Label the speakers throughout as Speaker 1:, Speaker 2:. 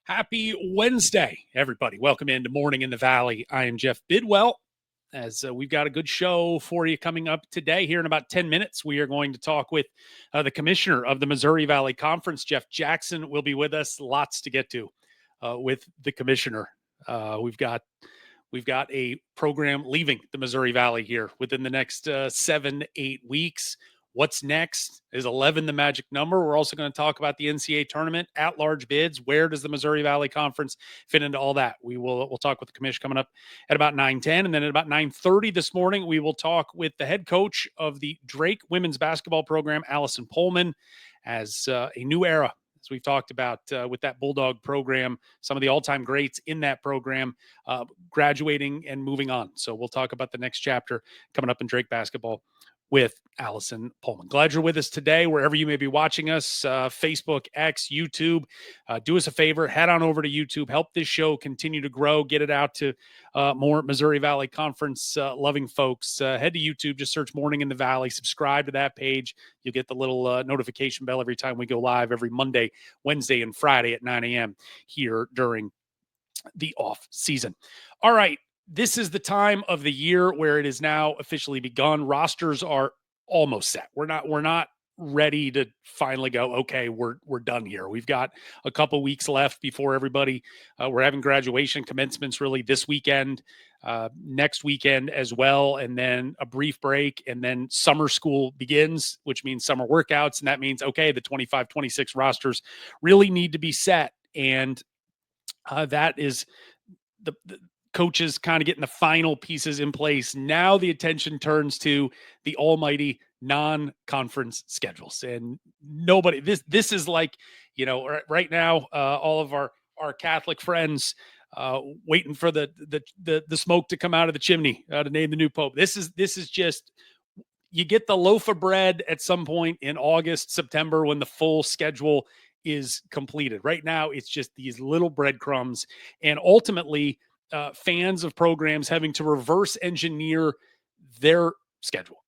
Speaker 1: Happy Wednesday, everybody. Welcome into Morning in the Valley. I am Jeff Bidwell. As we've got a good show for you coming up today. Here in about 10 minutes, we are going to talk with the commissioner of the Missouri Valley Conference, Jeff Jackson, will be with us. Lots to get to with the commissioner. We've got a program leaving the Missouri Valley here within the next 7-8 weeks. What's next? Is 11 the magic number? We're also going to talk about the NCAA tournament, at-large bids. Where does the Missouri Valley Conference fit into all that? We'll talk with the commission coming up at about 9:10, and then at about 9:30 this morning, we will talk with the head coach of the Drake women's basketball program, Allison Pohlman, as a new era. As we've talked about with that Bulldog program, some of the all-time greats in that program graduating and moving on. So we'll talk about the next chapter coming up in Drake basketball with Allison Pohlman. Glad you're with us today, wherever you may be watching us, Facebook, X, YouTube. Do us a favor, head on over to YouTube, help this show continue to grow, get it out to more Missouri Valley Conference loving folks. Head to YouTube, just search Morning in the Valley, subscribe to that page. You'll get the little notification bell every time we go live every Monday, Wednesday, and Friday at 9 a.m. here during the off season. All right. This is the time of the year where it is now officially begun. Rosters are almost set. We're not ready to finally go, okay, we're done here. We've got a couple weeks left before everybody, we're having graduation commencements really this weekend, next weekend as well, and then a brief break, and then summer school begins, which means summer workouts, and that means, okay, the 25-26 rosters really need to be set, and that is the coaches kind of getting the final pieces in place. Now the attention turns to the almighty non-conference schedules, and nobody, this is like, right now, all of our Catholic friends waiting for the smoke to come out of the chimney to name the new pope. This is just, you get the loaf of bread at some point in August, September, when the full schedule is completed. Right now, it's just these little breadcrumbs, and ultimately fans of programs having to reverse engineer their schedule.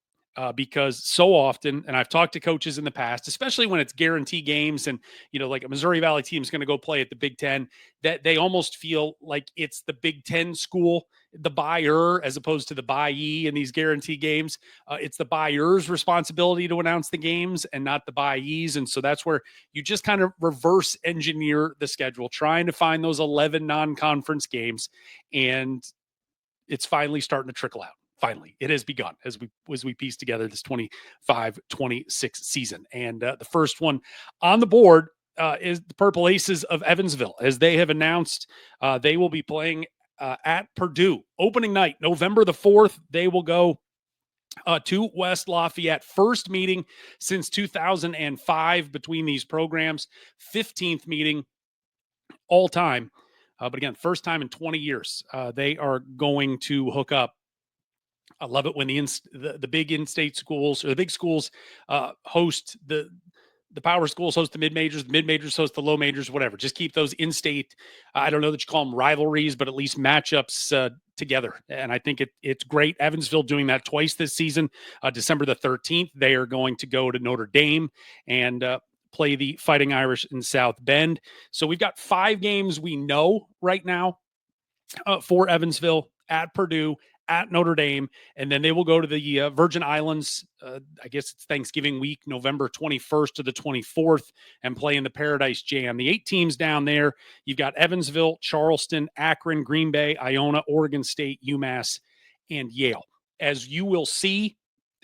Speaker 1: Because so often, and I've talked to coaches in the past, especially when it's guarantee games and, like a Missouri Valley team is going to go play at the Big Ten, that they almost feel like it's the Big Ten school, the buyer, as opposed to the buyee in these guarantee games. It's the buyer's responsibility to announce the games and not the buyees. And so that's where you just kind of reverse engineer the schedule, trying to find those 11 non-conference games. And it's finally starting to trickle out. Finally, it has begun as we piece together this 25-26 season. And the first one on the board is the Purple Aces of Evansville, as they have announced they will be playing at Purdue. Opening night, November the 4th, they will go to West Lafayette. First meeting since 2005 between these programs. 15th meeting all time. But again, first time in 20 years, they are going to hook up. I love it when the big in-state schools, or the big schools host the power schools, host the mid-majors host the low majors, whatever. Just keep those in-state, I don't know that you call them rivalries, but at least matchups together. And I think it's great. Evansville doing that twice this season. December the 13th, they are going to go to Notre Dame and play the Fighting Irish in South Bend. So we've got 5 games we know right now for Evansville, at Purdue, at Notre Dame, and then they will go to the Virgin Islands. I guess it's Thanksgiving week, November 21st to the 24th, and play in the Paradise Jam. The 8 teams down there, you've got Evansville, Charleston, Akron, Green Bay, Iona, Oregon State, UMass, and Yale. As you will see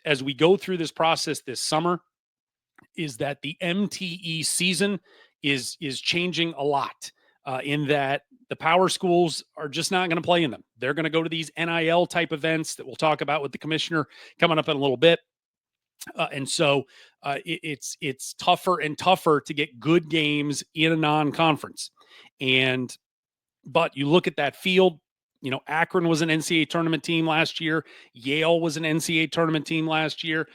Speaker 1: as we go through this process this summer, is that the MTE season is changing a lot. In that the power schools are just not going to play in them. They're going to go to these NIL type events that we'll talk about with the commissioner coming up in a little bit. And so it's tougher and tougher to get good games in a non-conference. But you look at that field, Akron was an NCAA tournament team last year. Yale was an NCAA tournament team last year.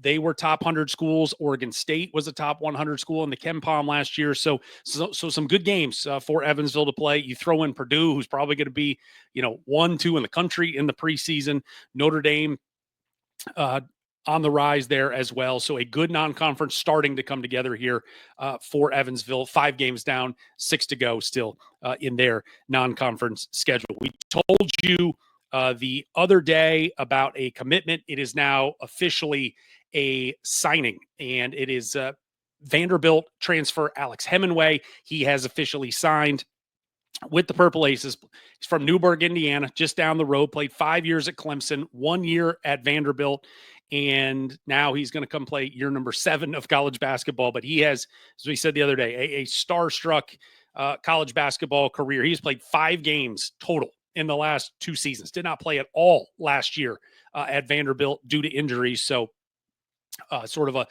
Speaker 1: They were top 100 schools. Oregon State was a top 100 school in the KenPom last year. So some good games for Evansville to play. You throw in Purdue, who's probably going to be, 1-2 in the country in the preseason. Notre Dame, on the rise there as well. So a good non-conference starting to come together here for Evansville. 5 games down, 6 to go still in their non-conference schedule. We told you the other day about a commitment. It is now officially a signing, and it is Vanderbilt transfer Alex Hemingway. He has officially signed with the Purple Aces. He's from Newburgh, Indiana, just down the road, played 5 years at Clemson, 1 year at Vanderbilt, and now he's going to come play year number 7 of college basketball. But he has, as we said the other day, a starstruck college basketball career. He's played 5 games total in the last 2 seasons. Did not play at all last year at Vanderbilt due to injuries. So sort of a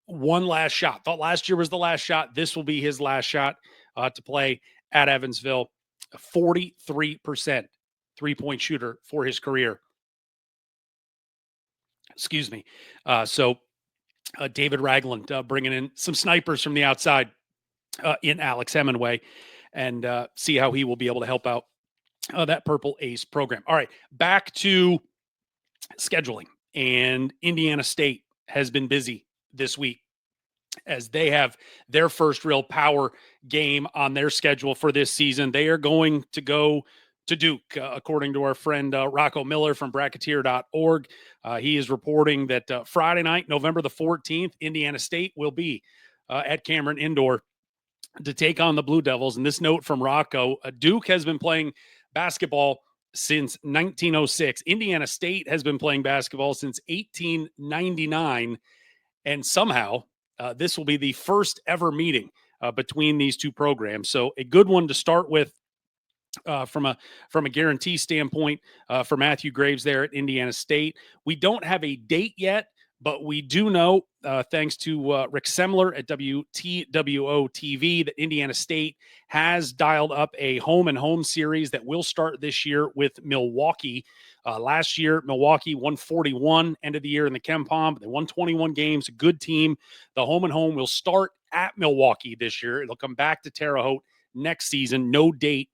Speaker 1: one last shot. Thought last year was the last shot. This will be his last shot to play at Evansville. A 43% three-point shooter for his career. Excuse me. So David Ragland bringing in some snipers from the outside in Alex Hemingway, and see how he will be able to help out that Purple Ace program. All right, back to scheduling. And Indiana State has been busy this week as they have their first real power game on their schedule for this season. They are going to go to Duke, according to our friend Rocco Miller from Bracketeer.org. He is reporting that Friday night, November the 14th, Indiana State will be at Cameron Indoor to take on the Blue Devils. And this note from Rocco, Duke has been playing basketball since 1906. Indiana State has been playing basketball since 1899. And somehow this will be the first ever meeting between these two programs. So a good one to start with from a guarantee standpoint for Matthew Graves there at Indiana State. We don't have a date yet, but we do know, thanks to Rick Semler at WTWO TV, that Indiana State has dialed up a home series that will start this year with Milwaukee. Last year, Milwaukee won 41 end of the year in the KenPom, but they won 21 games. A good team. The home will start at Milwaukee this year. It'll come back to Terre Haute next season. No date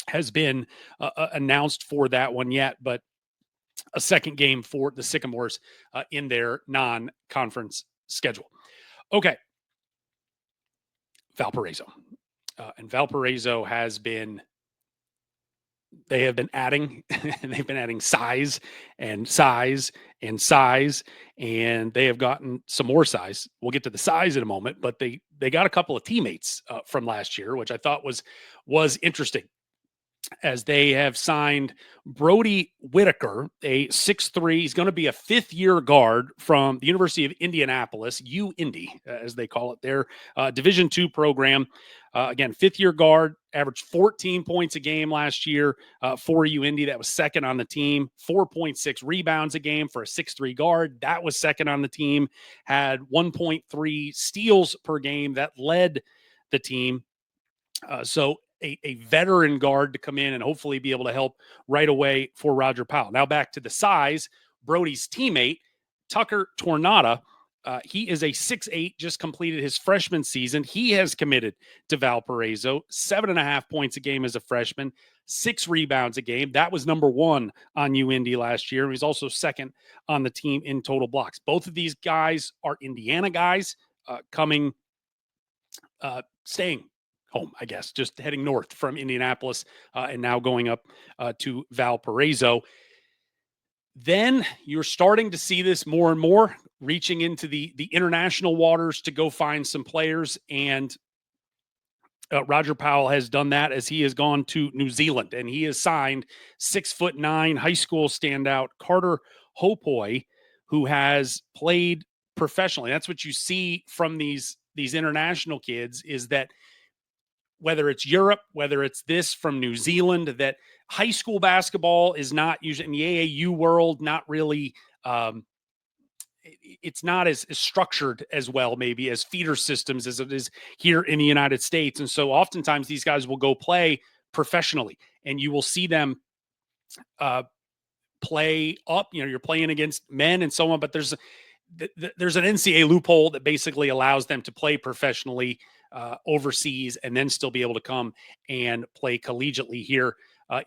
Speaker 1: has been announced for that one yet, but a second game for the Sycamores in their non-conference schedule. Okay. Valparaiso. And Valparaiso they have been adding, and they've been adding size and size and size, and they have gotten some more size. We'll get to the size in a moment, but they got a couple of teammates from last year, which I thought was interesting, as they have signed Brody Whitaker, a 6'3". He's going to be a fifth-year guard from the University of Indianapolis, U-Indy, as they call it, their Division II program. Again, fifth-year guard, averaged 14 points a game last year for U-Indy. That was second on the team. 4.6 rebounds a game for a 6'3" guard. That was second on the team. Had 1.3 steals per game. That led the team. So a veteran guard to come in and hopefully be able to help right away for Roger Powell. Now back to the size. Brody's teammate, Tucker Tornata, he is a 6'8", just completed his freshman season. He has committed to Valparaiso, 7.5 points a game as a freshman, 6 rebounds a game. That was number 1 on U-Indy last year. He was also second on the team in total blocks. Both of these guys are Indiana guys staying home, I guess, just heading north from Indianapolis and now going up to Valparaiso. Then you're starting to see this more and more, reaching into the international waters to go find some players. And Roger Powell has done that as he has gone to New Zealand, and he has signed 6'9" high school standout Carter Hopoi, who has played professionally. That's what you see from these international kids, is that whether it's Europe, whether it's this from New Zealand, that high school basketball is not usually in the AAU world, not really, it's not as structured as well, maybe as feeder systems as it is here in the United States. And so oftentimes these guys will go play professionally, and you will see them play up, you're playing against men and so on, but there's an NCAA loophole that basically allows them to play professionally overseas and then still be able to come and play collegiately here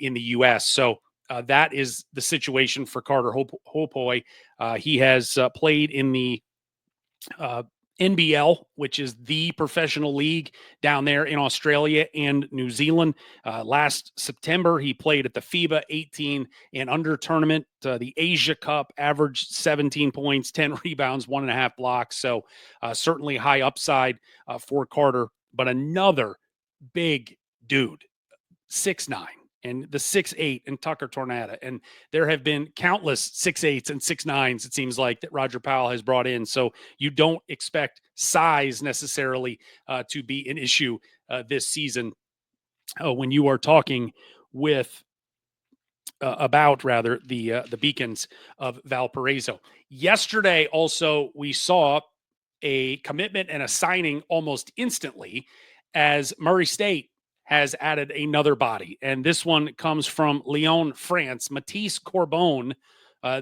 Speaker 1: in the U.S. So that is the situation for Carter Hopoi. He has played in the uh, NBL, which is the professional league down there in Australia and New Zealand. Last September, he played at the FIBA 18 and under tournament, the Asia Cup, averaged 17 points, 10 rebounds, 1.5 blocks. So certainly high upside for Carter, but another big dude, 6'9", and the 6'8" and Tucker Tornada. And there have been countless 6'8s and 6'9s, it seems like, that Roger Powell has brought in. So you don't expect size necessarily to be an issue this season when you are talking with about rather the Beacons of Valparaiso. Yesterday, also, we saw a commitment and a signing almost instantly as Murray State has added another body. And this one comes from Lyon, France. Matisse Corbon,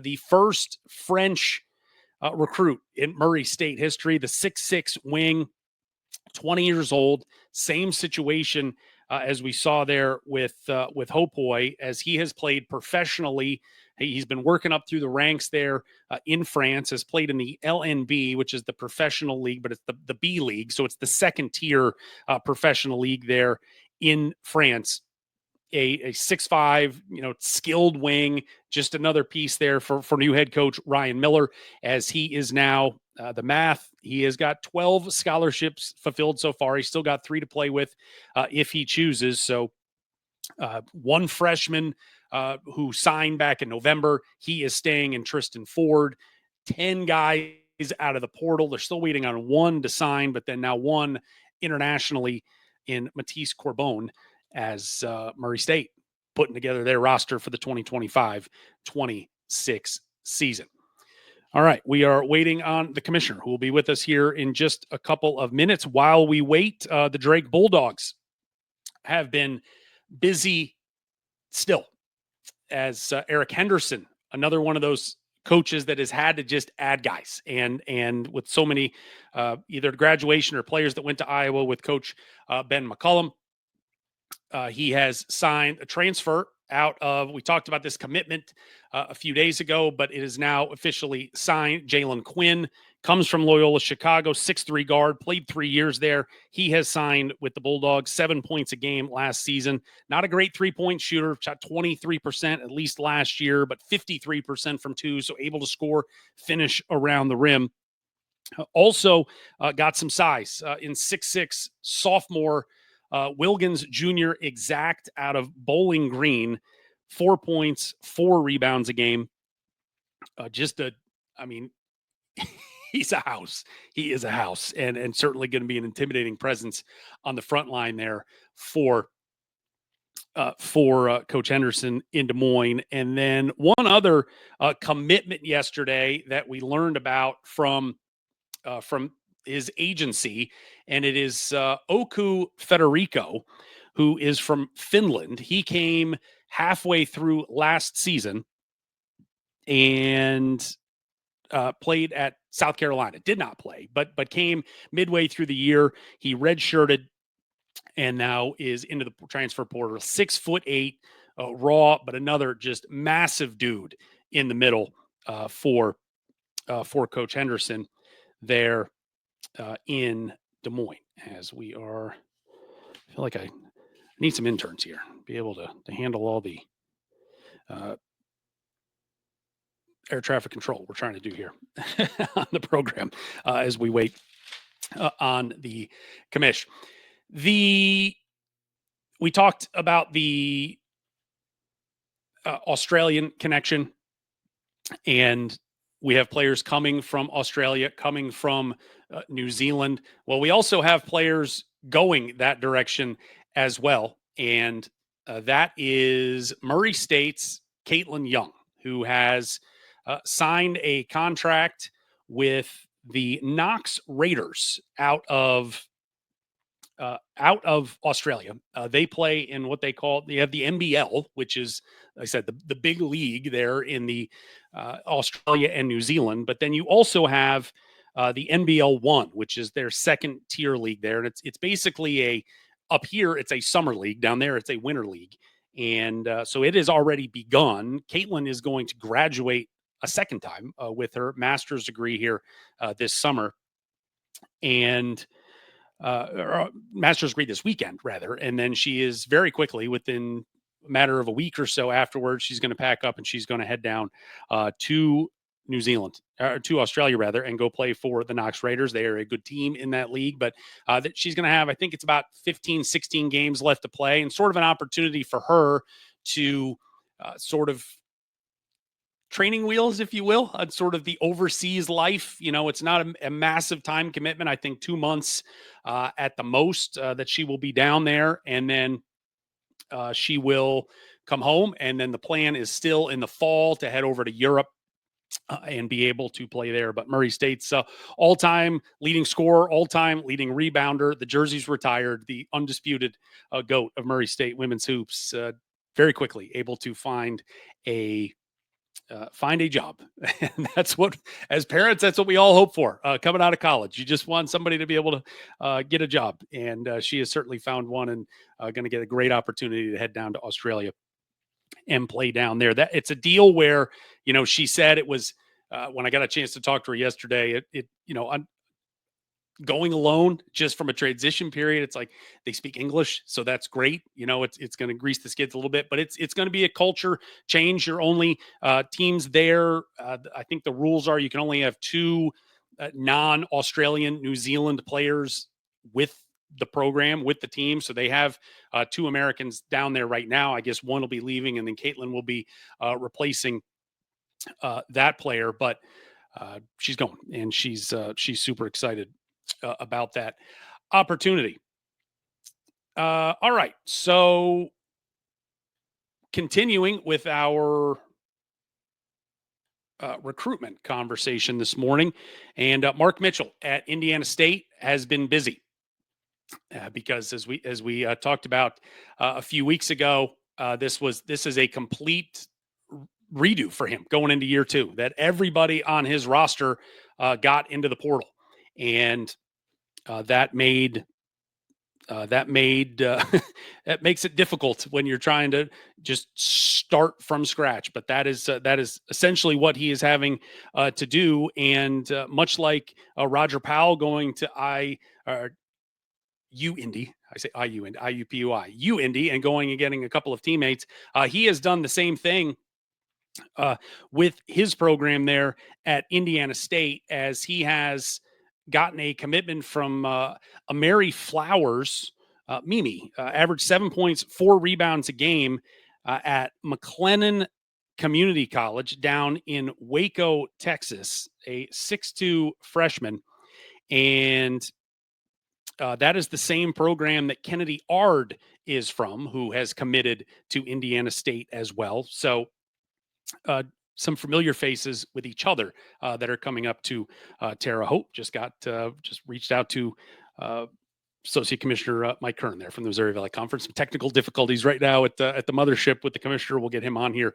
Speaker 1: the first French recruit in Murray State history, the 6'6" wing, 20 years old, same situation as we saw there with Hopoi, as he has played professionally. He's been working up through the ranks there in France, has played in the LNB, which is the professional league, but it's the B league. So it's the second tier professional league there in France. A 6'5", skilled wing, just another piece there for new head coach Ryan Miller, as he is now the math. He has got 12 scholarships fulfilled so far. He's still got 3 to play with if he chooses. So one freshman who signed back in November, he is staying in Tristan Ford. 10 guys out of the portal. They're still waiting on one to sign, but then now one internationally in Matisse Corbon, as Murray State putting together their roster for the 2025-26 season. All right, we are waiting on the commissioner, who will be with us here in just a couple of minutes. While we wait, the Drake Bulldogs have been busy still, as Eric Henderson, another one of those coaches that has had to just add guys, and with so many either graduation or players that went to Iowa with Coach Ben McCullum. He has signed a transfer out of, we talked about this commitment a few days ago, but it is now officially signed. Jalen Quinn comes from Loyola Chicago, 6'3" guard, played 3 years there. He has signed with the Bulldogs, 7 points a game last season. Not a great three-point shooter, shot 23% at least last year, but 53% from two, so able to score, finish around the rim. Also got some size in 6'6", sophomore Wilkins Jr. exact out of Bowling Green, 4 points, 4 rebounds a game. He's a house. He is a house, and certainly going to be an intimidating presence on the front line there for Coach Henderson in Des Moines. And then one other commitment yesterday that we learned about from his agency, and it is Oku Federico, who is from Finland. He came halfway through last season and played at South Carolina. Did not play, but came midway through the year. He redshirted and now is into the transfer portal. 6'8", raw, but another just massive dude in the middle for Coach Henderson there in Des Moines. As we are, I feel like I need some interns here, be able to handle all the air traffic control we're trying to do here on the program as we wait on the commish. We talked about the Australian connection, and we have players coming from Australia, coming from New Zealand. Well, we also have players going that direction as well. And that is Murray State's Caitlin Young, who has signed a contract with the Knox Raiders out of Australia. They play in what they have the NBL, which is, like I said, the big league there in the Australia and New Zealand. But then you also have the NBL 1, which is their second tier league there. And it's basically up here, it's a summer league. Down there, it's a winter league. And so it has already begun. Caitlin is going to graduate a second time with her master's degree here this summer. And master's degree this weekend, rather. And then she is very quickly, within a matter of a week or so afterwards, she's going to pack up and she's going to head down to New Zealand, to Australia rather, and go play for the Knox Raiders. They are a good team in that league, but that she's going to have, I think it's about 15, 16 games left to play, and sort of an opportunity for her to sort of training wheels, if you will, on sort of the overseas life. You know, it's not a massive time commitment. I think 2 months at the most that she will be down there, and then she will come home. And then the plan is still in the fall to head over to Europe and be able to play there. But Murray State's all-time leading scorer, all-time leading rebounder. The jersey's retired. The undisputed GOAT of Murray State women's hoops. Very quickly able to find a job. And that's what, as parents, that's what we all hope for coming out of college. You just want somebody to be able to get a job. And she has certainly found one, and going to get a great opportunity to head down to Australia and play down there. That it's a deal where, you know, she said it was, when I got a chance to talk to her yesterday, I'm going alone just from a transition period. It's like they speak English, so that's great. You know, it's going to grease the skids a little bit, but it's going to be a culture change. You're only teams there. I think the rules are you can only have two non-Australian New Zealand players with the program, with the team. So they have two Americans down there right now. I guess one will be leaving, and then Caitlin will be replacing that player. But she's going, and she's super excited about that opportunity. All right. So continuing with our recruitment conversation this morning, and Mark Mitchell at Indiana State has been busy because as we talked about a few weeks ago, this is a complete redo for him going into year two. That everybody on his roster got into the portal, and that makes it difficult when you're trying to just start from scratch. But that is essentially what he is having to do. And much like Roger Powell going to Indy, I say IU and IUPUI, Indy, and going and getting a couple of teammates, he has done the same thing with his program there at Indiana State, as he has gotten a commitment from Mary Flowers, Mimi, averaged 7 points, 4 rebounds a game at McLennan Community College down in Waco, Texas, a 6'2" freshman. And that is the same program that Kennedy Ard is from, who has committed to Indiana State as well. So some familiar faces with each other that are coming up to Terre Haute. Just reached out to Associate Commissioner Mike Kern there from the Missouri Valley Conference. Some technical difficulties right now at the mothership with the commissioner. We'll get him on here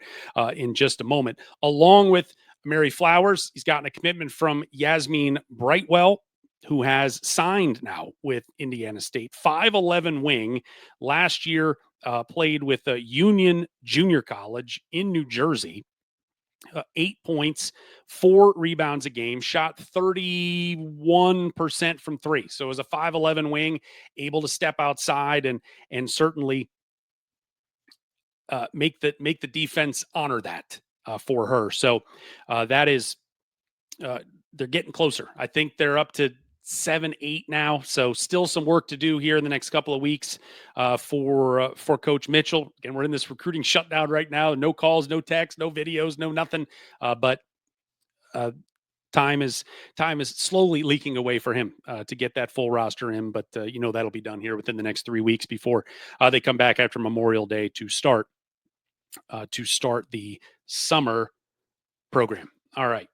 Speaker 1: in just a moment. Along with Mary Flowers, he's gotten a commitment from Yasmin Brightwell, who has signed now with Indiana State. 5'11" wing. Last year played with Union Junior College in New Jersey. 8 points, 4 rebounds a game, shot 31% from three. So as a 5'11" wing, able to step outside and certainly make the defense honor that for her. So that is they're getting closer. I think they're up to 7-8 now. So still some work to do here in the next couple of weeks for Coach Mitchell. Again, we're in this recruiting shutdown right now. No calls, no texts, no videos, no nothing. But time is slowly leaking away for him to get that full roster in. But that'll be done here within the next 3 weeks before they come back after Memorial Day to start the summer program. All right.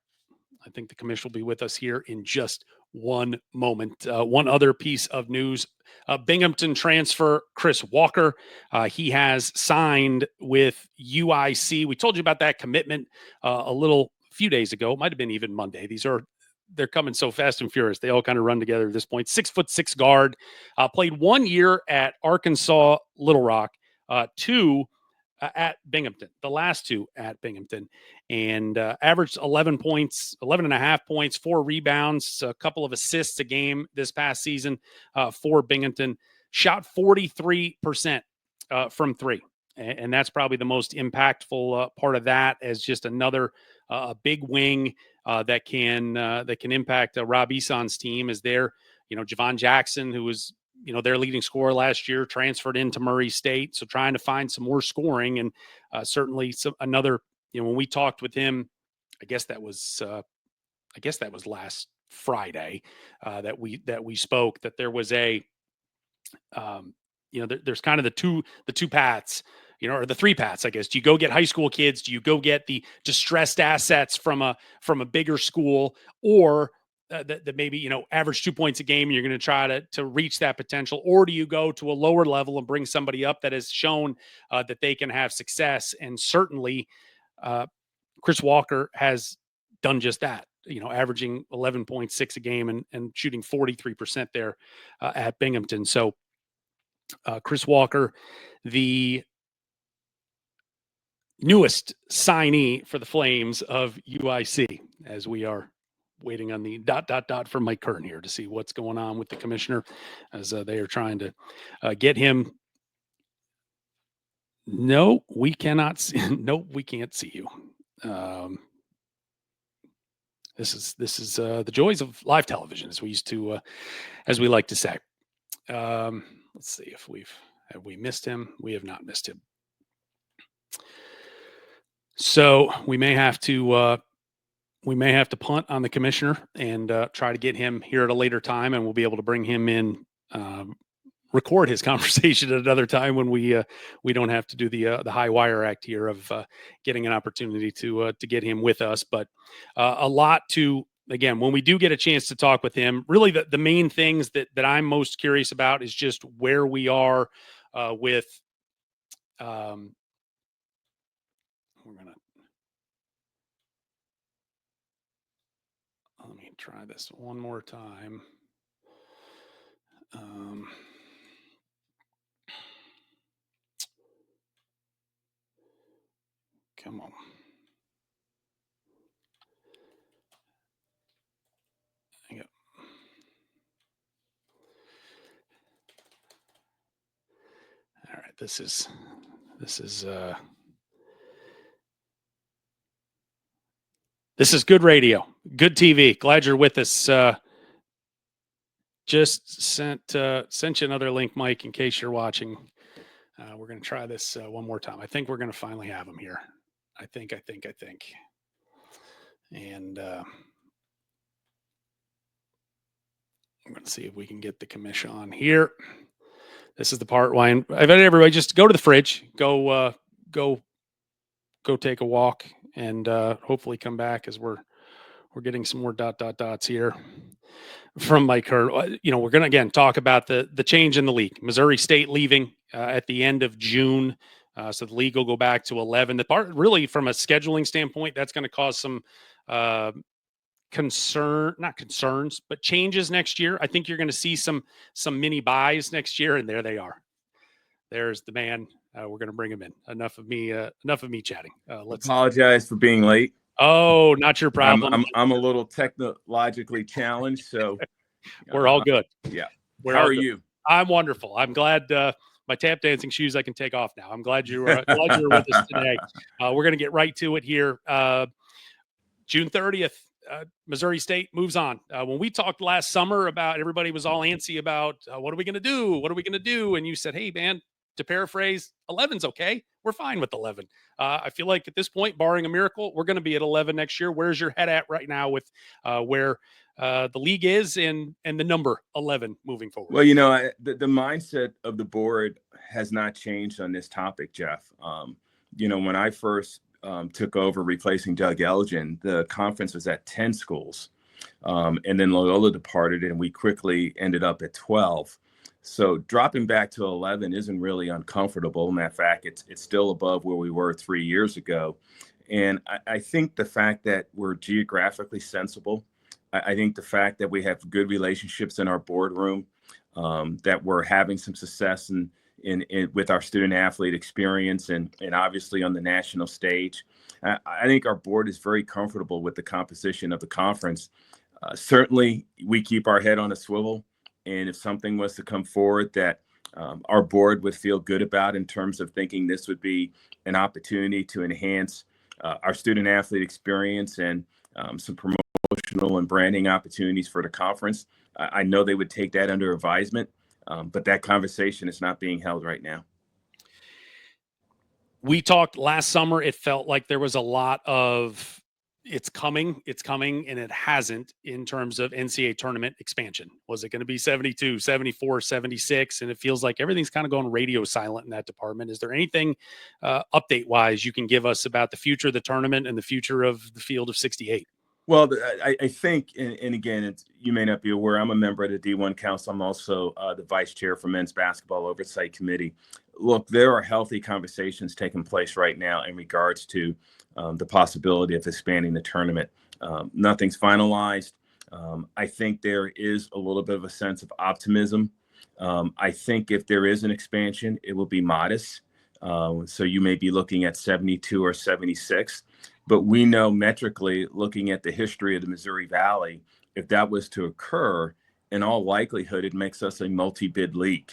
Speaker 1: I think the commission will be with us here in just one moment. One other piece of news, Binghamton transfer Chris Walker. He has signed with UIC. We told you about that commitment a few days ago. It might have been even Monday. They're coming so fast and furious. They all kind of run together at this point. 6'6" guard. Played 1 year at Arkansas Little Rock. 2 at Binghamton, the last two at Binghamton, and averaged 11 points, 11 and a half points, 4 rebounds, a couple of assists a game this past season for Binghamton. Shot 43% from three. And that's probably the most impactful part of that, as just another big wing that can impact Rob Eson's team. Is there, Javon Jackson, who was their leading scorer last year, transferred into Murray State, so trying to find some more scoring, and certainly another. When we talked with him, I guess that was last Friday that we spoke, that there was a there's kind of the two paths, or the three paths, I guess. Do you go get high school kids? Do you go get the distressed assets from a bigger school, or that maybe, average 2 points a game, and you're going to try to reach that potential? Or do you go to a lower level and bring somebody up that has shown that they can have success? And certainly Chris Walker has done just that, averaging 11.6 a game and shooting 43% there at Binghamton. So Chris Walker, the newest signee for the Flames of UIC, as we are waiting on the ... from Mike Kern here to see what's going on with the commissioner, as they are trying to get him. No, we cannot see. No, we can't see you. This is the joys of live television, as we like to say. Let's see if have we missed him. We have not missed him. So we may have to punt on the commissioner and try to get him here at a later time, and we'll be able to bring him in, record his conversation at another time when we don't have to do the high wire act here of getting an opportunity to get him with us. But a lot to, again, when we do get a chance to talk with him, really the main things that I'm most curious about is just where we are with. Let me try this one more time. Come on. Yep. All right. This is good radio, good TV. Glad you're with us. Just sent you another link, Mike, in case you're watching. We're going to try this one more time. I think we're going to finally have him here. I think. And I'm going to see if we can get the commission on here. This is the part why I've had everybody just go to the fridge, go take a walk, and hopefully come back, as we're getting some more ... here from Mike Hurd. We're going to again talk about the change in the league. Missouri State leaving at the end of June, so the league will go back to 11. The part, really, from a scheduling standpoint, that's going to cause some not concerns, but changes next year. I think you're going to see some mini buys next year, and there they are. There's the man. We're going to bring him in. Enough of me chatting. Let's
Speaker 2: apologize for being late.
Speaker 1: Oh, not your problem.
Speaker 2: I'm a little technologically challenged, so
Speaker 1: we're all good.
Speaker 2: Yeah.
Speaker 1: How
Speaker 2: are you?
Speaker 1: I'm wonderful. I'm glad my tap dancing shoes I can take off now. I'm glad you're with us today. We're going to get right to it here. June 30th, Missouri State moves on. When we talked last summer about, everybody was all antsy about what are we going to do? What are we going to do? And you said, hey, man, to paraphrase, 11's okay. We're fine with 11. I feel like at this point, barring a miracle, we're going to be at 11 next year. Where's your head at right now with where the league is and the number 11 moving forward?
Speaker 2: Well, the mindset of the board has not changed on this topic, Jeff. When I first took over replacing Doug Elgin, the conference was at 10 schools. And then Loyola departed, and we quickly ended up at 12. So dropping back to 11 isn't really uncomfortable. Matter of fact, it's still above where we were 3 years ago. And I think the fact that we're geographically sensible, I think the fact that we have good relationships in our boardroom, that we're having some success with our student athlete experience and obviously on the national stage. I think our board is very comfortable with the composition of the conference. Certainly, we keep our head on a swivel, and if something was to come forward that our board would feel good about in terms of thinking this would be an opportunity to enhance our student athlete experience and some promotional and branding opportunities for the conference, I know they would take that under advisement, but that conversation is not being held right now.
Speaker 1: We talked last summer. It felt like there was a lot of it's coming, and it hasn't in terms of NCAA tournament expansion. Was it going to be 72, 74, 76? And it feels like everything's kind of going radio silent in that department. Is there anything update-wise you can give us about the future of the tournament and the future of the field of 68?
Speaker 2: Well, I think, and again, you may not be aware, I'm a member of the D1 Council. I'm also the vice chair for Men's Basketball Oversight Committee. Look, there are healthy conversations taking place right now in regards to the possibility of expanding the tournament. Nothing's finalized. I think there is a little bit of a sense of optimism. I think if there is an expansion, it will be modest. So you may be looking at 72 or 76. But we know metrically, looking at the history of the Missouri Valley, if that was to occur, in all likelihood, it makes us a multi-bid league.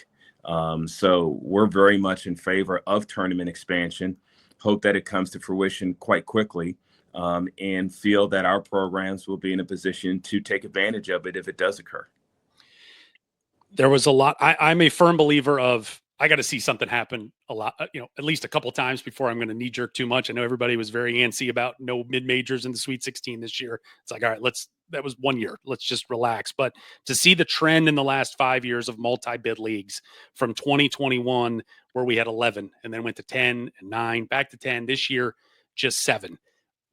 Speaker 2: So we're very much in favor of tournament expansion, hope that it comes to fruition quite quickly, and feel that our programs will be in a position to take advantage of it if it does occur.
Speaker 1: There was a lot. I'm a firm believer of I got to see something happen a lot, at least a couple of times before I'm going to knee jerk too much. I know everybody was very antsy about no mid majors in the Sweet 16 this year. It's like, all right, that was 1 year. Let's just relax. But to see the trend in the last 5 years of multi-bid leagues from 2021, where we had 11 and then went to 10 and 9, back to 10 this year, just 7.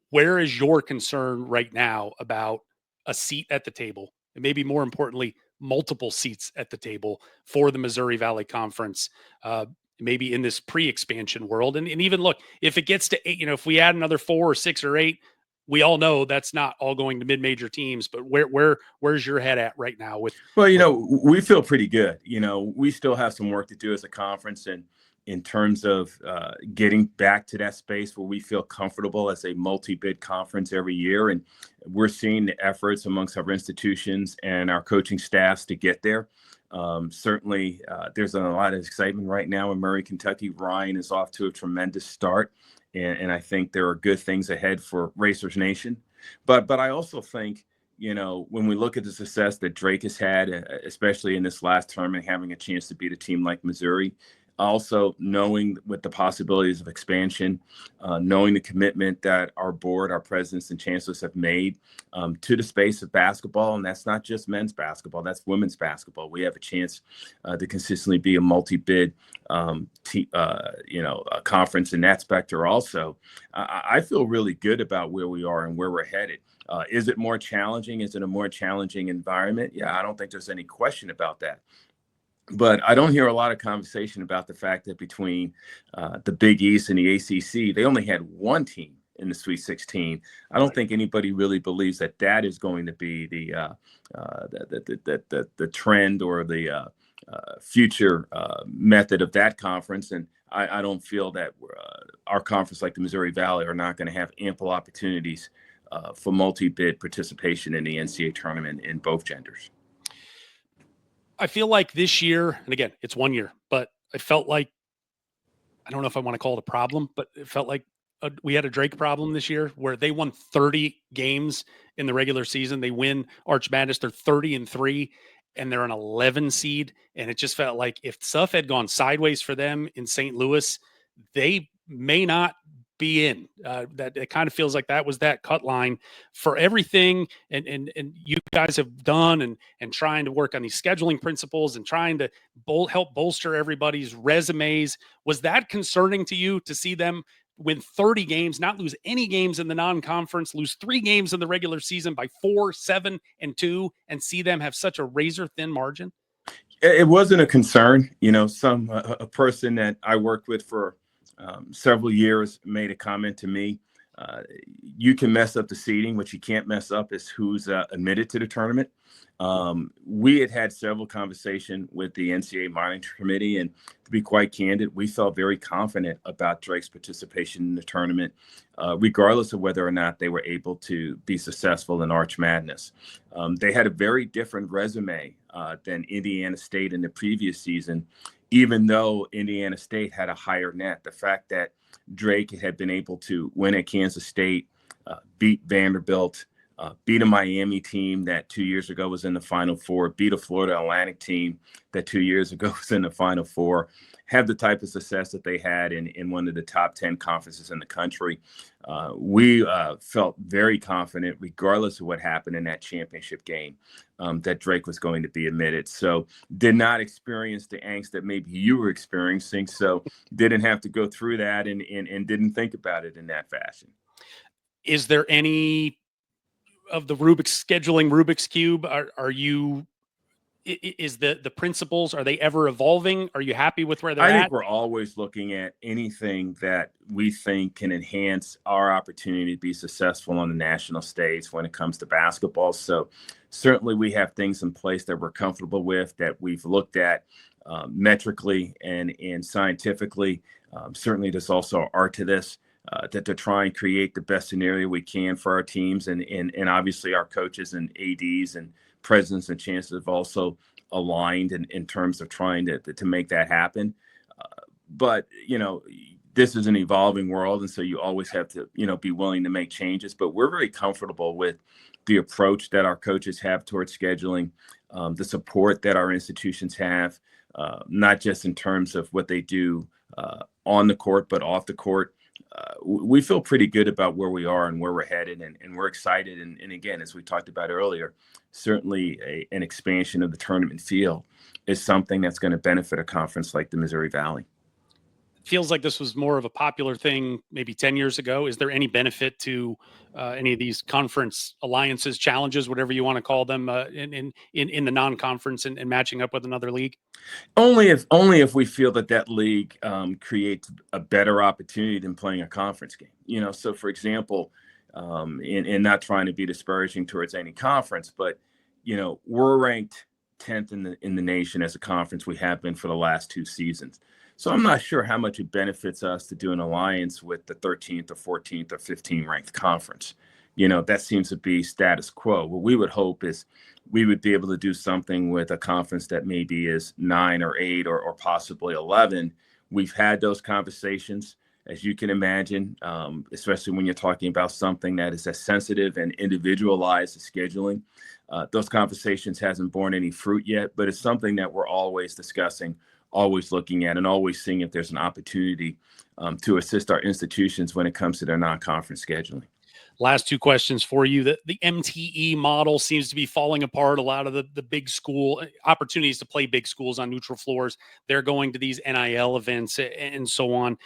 Speaker 1: Where is your concern right now about a seat at the table? And maybe more importantly, multiple seats at the table for the Missouri Valley Conference, maybe in this pre-expansion world. And even look, if it gets to 8, if we add another 4 or 6 or 8, we all know that's not all going to mid-major teams. But where's your head at right now?
Speaker 2: We feel pretty good. We still have some work to do as a conference, and in terms of getting back to that space where we feel comfortable as a multi-bid conference every year. And we're seeing the efforts amongst our institutions and our coaching staffs to get there. Certainly, there's a lot of excitement right now in Murray, Kentucky. Ryan is off to a tremendous start, and I think there are good things ahead for Racers Nation. But I also think, when we look at the success that Drake has had, especially in this last tournament, having a chance to beat a team like Missouri, also knowing with the possibilities of expansion, knowing the commitment that our board, our presidents and chancellors have made to the space of basketball. And that's not just men's basketball, that's women's basketball. We have a chance to consistently be a multi-bid, a conference in that specter also. I feel really good about where we are and where we're headed. Is it more challenging? Is it a more challenging environment? Yeah, I don't think there's any question about that. But I don't hear a lot of conversation about the fact that between the Big East and the ACC, they only had one team in the Sweet 16. I don't think anybody really believes that is going to be the trend or the future method of that conference. And I don't feel that our conference, like the Missouri Valley, are not going to have ample opportunities for multi-bid participation in the NCAA tournament in both genders.
Speaker 1: I feel like this year, and again, it's 1 year, but I felt like, I don't know if I want to call it a problem, but it felt like we had a Drake problem this year where they won 30 games in the regular season. They win Arch Madness. They're 30-3 and they're an 11 seed. And it just felt like if stuff had gone sideways for them in St. Louis, they may not be in. That it kind of feels like that was that cut line for everything and you guys have done and trying to work on these scheduling principles and trying to help bolster everybody's resumes. Was that concerning to you to see them win 30 games, not lose any games in the non-conference, lose 3 games in the regular season by 4, 7, and 2, and see them have such a razor thin margin?
Speaker 2: It wasn't a concern. A person that I worked with for several years made a comment to me You can mess up the seeding. What you can't mess up is who's admitted to the tournament. We had several conversations with the NCAA monitoring committee, and to be quite candid, we felt very confident about Drake's participation in the tournament, regardless of whether or not they were able to be successful in Arch Madness. They had a very different resume than Indiana State in the previous season, even though Indiana State had a higher net. The fact that Drake had been able to win at Kansas State, beat Vanderbilt, beat a Miami team that 2 years ago was in the Final Four, beat a Florida Atlantic team that 2 years ago was in the Final Four, have the type of success that they had in one of the top 10 conferences in the country. We felt very confident, regardless of what happened in that championship game, that Drake was going to be admitted. So did not experience the angst that maybe you were experiencing. So didn't have to go through that and didn't think about it in that fashion.
Speaker 1: Is there any of the Rubik's Cube? Is the principles, are they ever evolving? Are you happy with where they're at?
Speaker 2: I think we're always looking at anything that we think can enhance our opportunity to be successful on the national stage when it comes to basketball. So certainly we have things in place that we're comfortable with, that we've looked at metrically and scientifically. Certainly there's also art to this. To try and create the best scenario we can for our teams, and obviously our coaches and ADs and presidents and chancellors have also aligned in terms of trying to make that happen. But this is an evolving world, and so you always have to be willing to make changes. But we're very comfortable with the approach that our coaches have towards scheduling, the support that our institutions have, not just in terms of what they do on the court, but off the court. We feel pretty good about where we are and where we're headed, and we're excited. And again, as we talked about earlier, certainly an expansion of the tournament field is something that's going to benefit a conference like the Missouri Valley.
Speaker 1: Feels like this was more of a popular thing maybe 10 years ago. Is there any benefit to any of these conference alliances, challenges, whatever you want to call them, in the non-conference and matching up with another league?
Speaker 2: Only if we feel that league creates a better opportunity than playing a conference game. So for example, and not trying to be disparaging towards any conference, but we're ranked 10th in the nation as a conference. We have been for the last 2 seasons. So I'm not sure how much it benefits us to do an alliance with the 13th or 14th or 15th ranked conference. That seems to be status quo. What we would hope is we would be able to do something with a conference that maybe is 9 or 8 or possibly 11. We've had those conversations, as you can imagine, especially when you're talking about something that is as sensitive and individualized as scheduling. Those conversations hasn't borne any fruit yet, but it's something that we're always discussing, always looking at, and always seeing if there's an opportunity to assist our institutions when it comes to their non-conference scheduling.
Speaker 1: Last 2 questions for you. The MTE model seems to be falling apart. A lot of the big school opportunities to play big schools on neutral floors, they're going to these NIL events and so on.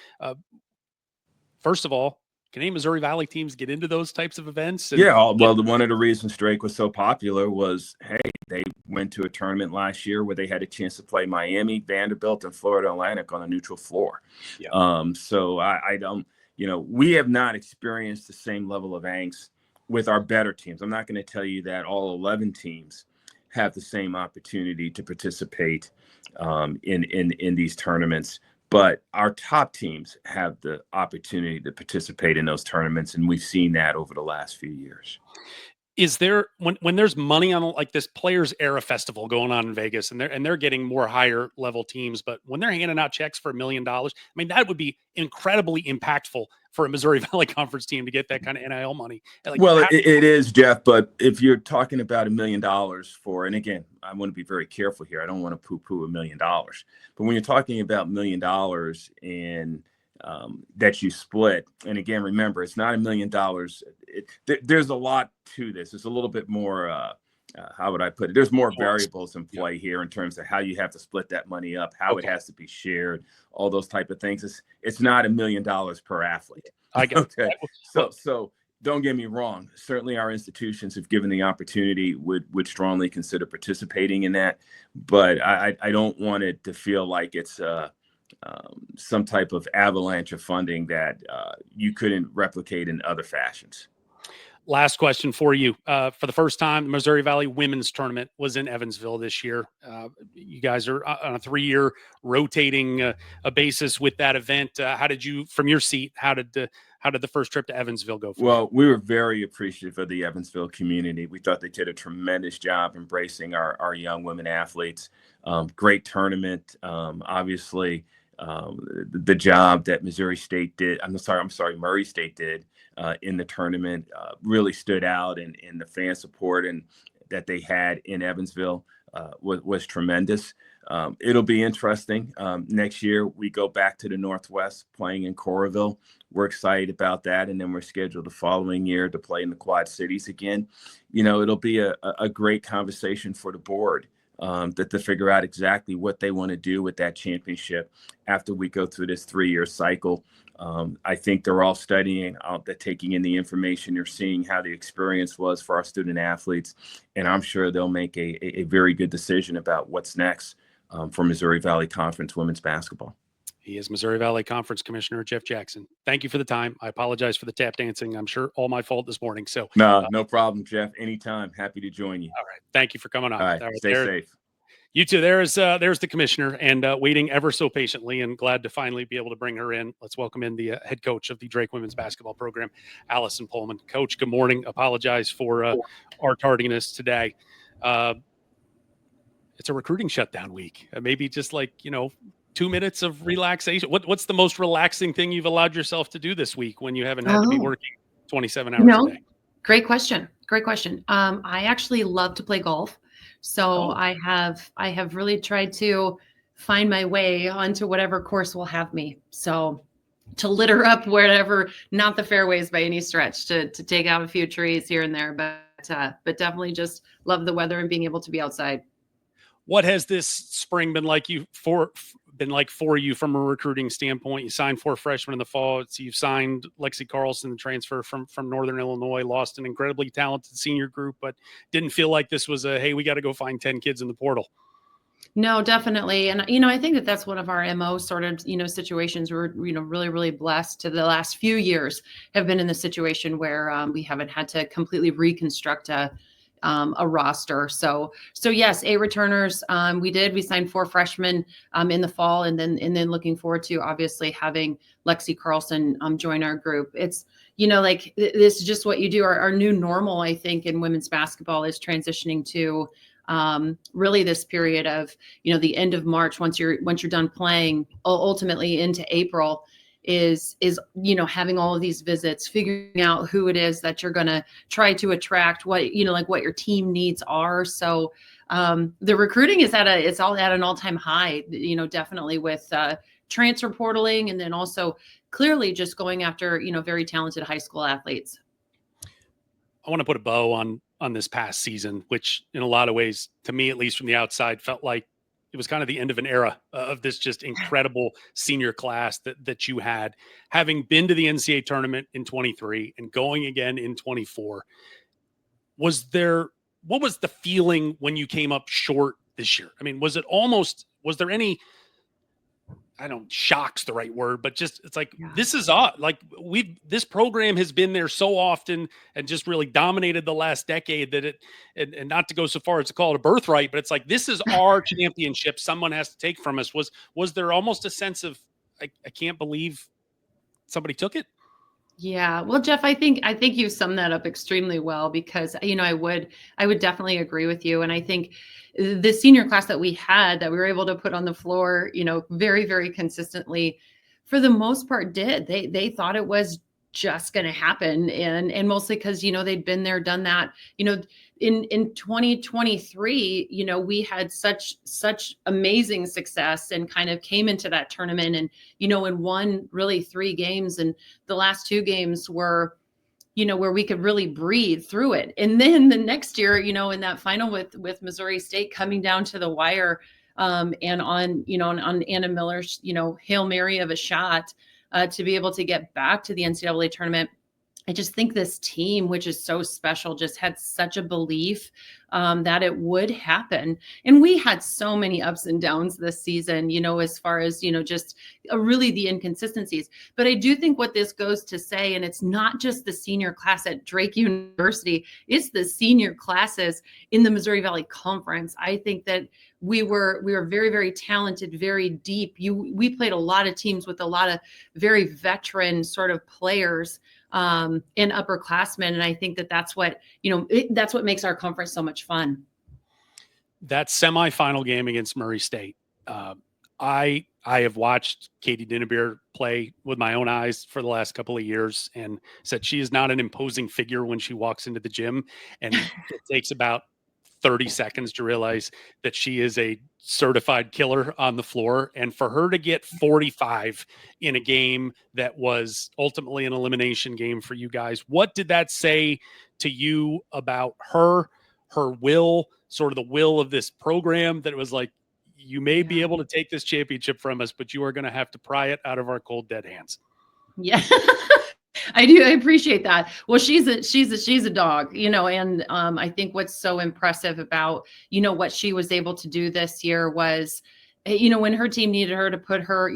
Speaker 1: First of all, can any Missouri Valley teams get into those types of events?
Speaker 2: One of the reasons Drake was so popular was, hey, they went to a tournament last year where they had a chance to play Miami, Vanderbilt, and Florida Atlantic on a neutral floor. Yeah. So I don't, we have not experienced the same level of angst with our better teams. I'm not going to tell you that all 11 teams have the same opportunity to participate in these tournaments. But our top teams have the opportunity to participate in those tournaments, and we've seen that over the last few years.
Speaker 1: Is there, when there's money on like this Players Era Festival going on in Vegas, and they're getting more higher level teams, but when they're handing out checks for $1 million, I mean, that would be incredibly impactful for a Missouri Valley Conference team to get that kind of NIL money.
Speaker 2: It is, Jeff, but if you're talking about $1 million for, and again, I want to be very careful here. I don't want to poo-poo $1 million, but when you're talking about $1 million and that you split, and again, remember, it's not $1 million. There's a lot to this. It's a little bit more, how would I put it? There's more variables in play here in terms of how you have to split that money up, how it has to be shared, all those type of things. It's not $1 million per athlete.
Speaker 1: I got
Speaker 2: okay. So don't get me wrong. Certainly our institutions, if given the opportunity, would strongly consider participating in that. But I don't want it to feel like it's some type of avalanche of funding that you couldn't replicate in other fashions.
Speaker 1: Last question for you. For the first time, the Missouri Valley Women's Tournament was in Evansville this year. You guys are on a 3-year rotating a basis with that event. How did you, from your seat, how did the first trip to Evansville go for you?
Speaker 2: Well, we were very appreciative of the Evansville community. We thought they did a tremendous job embracing our young women athletes. Great tournament. Obviously, the job that Murray State did in the tournament really stood out, and the fan support and that they had in Evansville was tremendous. It'll be interesting. Next year, we go back to the Northwest playing in Coralville. We're excited about that. And then we're scheduled the following year to play in the Quad Cities again. It'll be a great conversation for the board to figure out exactly what they want to do with that championship after we go through this 3-year cycle. I think they're all studying, they're taking in the information, they're seeing how the experience was for our student athletes, and I'm sure they'll make a very good decision about what's next for Missouri Valley Conference women's basketball.
Speaker 1: He is Missouri Valley Conference Commissioner Jeff Jackson. Thank you for the time. I apologize for the tap dancing. I'm sure all my fault this morning. So
Speaker 2: no problem, Jeff. Anytime. Happy to join you.
Speaker 1: All right. Thank you for coming on.
Speaker 2: All right. Stay safe.
Speaker 1: You too. There's the commissioner, and waiting ever so patiently, and glad to finally be able to bring her in. Let's welcome in the head coach of the Drake women's basketball program, Allison Pohlman. Coach, good morning. Apologize for our tardiness today. It's a recruiting shutdown week. Maybe just 2 minutes of relaxation. What's the most relaxing thing you've allowed yourself to do this week when you haven't had to be working 27 hours a day?
Speaker 3: Great question. I actually love to play golf. So I have really tried to find my way onto whatever course will have me. So to litter up wherever, not the fairways by any stretch, to take out a few trees here and there, but definitely just love the weather and being able to be outside.
Speaker 1: What has this spring been like for you from a recruiting standpoint? You signed 4 freshmen in the fall. You've signed Lexi Carlson, the transfer from Northern Illinois, lost an incredibly talented senior group, but didn't feel like this was hey, we got to go find 10 kids in the portal.
Speaker 3: No, definitely. And, I think that's one of our MO sort of, situations. We're, really, really blessed to the last few years have been in the situation where we haven't had to completely reconstruct a roster. So yes, 8 returners. We signed 4 freshmen in the fall, and then looking forward to obviously having Lexi Carlson join our group. It's, this is just what you do. Our new normal, I think, in women's basketball is transitioning to really this period of, the end of March, once you're done playing, ultimately into April, is having all of these visits, figuring out who it is that you're going to try to attract, what your team needs are. So the recruiting is it's all at an all-time high, definitely with transfer portaling, and then also clearly just going after very talented high school athletes.
Speaker 1: I want to put a bow on this past season, which in a lot of ways, to me at least from the outside, felt like it was kind of the end of an era of this just incredible senior class that you had. Having been to the NCAA tournament in 23 and going again in 24, what was the feeling when you came up short this year? I mean, was there any, shock's the right word, but just, it's like, This is odd. Like this program has been there so often and just really dominated the last decade that and not to go so far as to call it a birthright, but it's like, this is our championship. Someone has to take from us. Was there almost a sense of, I can't believe somebody took it?
Speaker 3: Yeah. Well, Jeff, I think you summed that up extremely well, because, I would definitely agree with you. And I think the senior class that we were able to put on the floor, very, very consistently, for the most part they thought it was just going to happen. And mostly because, they'd been there, done that, in 2023, we had such amazing success and kind of came into that tournament and, and won really 3 games. And the last 2 games were, where we could really breathe through it. And then the next year, in that final with Missouri State coming down to the wire, and on Anna Miller's, Hail Mary of a shot, to be able to get back to the NCAA tournament. I just think this team, which is so special, just had such a belief that it would happen. And we had so many ups and downs this season, as far as, just really the inconsistencies. But I do think what this goes to say, and it's not just the senior class at Drake University, it's the senior classes in the Missouri Valley Conference. I think that we were very, very talented, very deep. We played a lot of teams with a lot of very veteran sort of players and upperclassmen. And I think that that's what, that's what makes our conference so much fun.
Speaker 1: That semifinal game against Murray State, I have watched Katie Dinnebeer play with my own eyes for the last couple of years, and said she is not an imposing figure when she walks into the gym, and it takes about 30 seconds to realize that she is a certified killer on the floor. And for her to get 45 in a game that was ultimately an elimination game for you guys, what did that say to you about her will, sort of the will of this program, that it was like, you may be able to take this championship from us, but you are going to have to pry it out of our cold, dead hands?
Speaker 3: Yeah. I do. I appreciate that. Well, she's a dog, and I think what's so impressive about, what she was able to do this year was, when her team needed her to put her,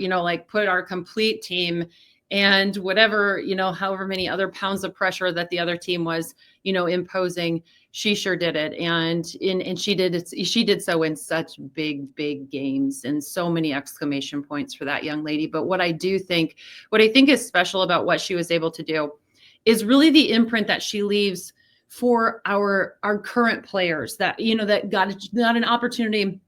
Speaker 3: put our complete team and whatever, however many other pounds of pressure that the other team was, imposing, she sure did it. And she did so in such big games, and so many exclamation points for that young lady. But what I think is special about what she was able to do is really the imprint that she leaves for our current players that, that got an opportunity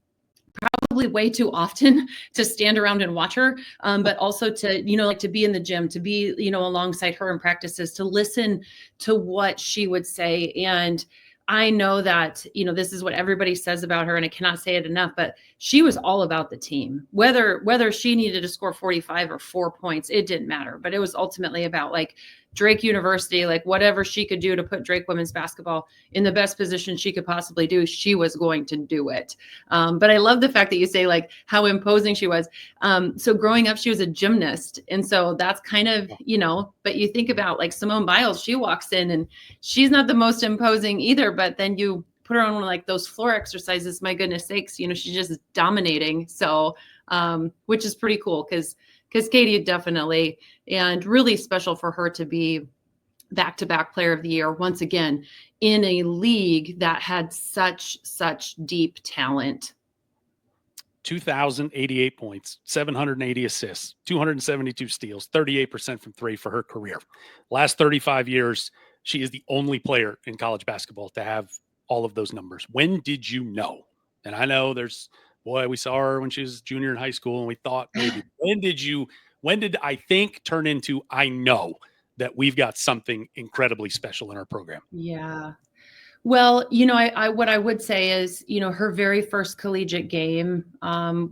Speaker 3: probably way too often to stand around and watch her, but also to, to be in the gym, to be, alongside her in practices, to listen to what she would say. And I know that, this is what everybody says about her, and I cannot say it enough, but she was all about the team. Whether she needed to score 45 or 4 points, it didn't matter. But it was ultimately about Drake University, whatever she could do to put Drake women's basketball in the best position she could possibly do, she was going to do it. But I love the fact that you say how imposing she was. So growing up, she was a gymnast. And so that's kind of, but you think about Simone Biles, she walks in and she's not the most imposing either, but then you put her on one of those floor exercises, my goodness sakes, she's just dominating. So, which is pretty cool because Katie definitely, and really special for her to be back-to-back player of the year once again in a league that had such deep talent.
Speaker 1: 2,088 points, 780 assists, 272 steals, 38% from three for her career. Last 35 years, she is the only player in college basketball to have all of those numbers. When did you know? And I know we saw her when she was a junior in high school, and we thought maybe. When did I think turn into, I know that we've got something incredibly special in our program?
Speaker 3: Yeah. Well, what I would say is, her very first collegiate game,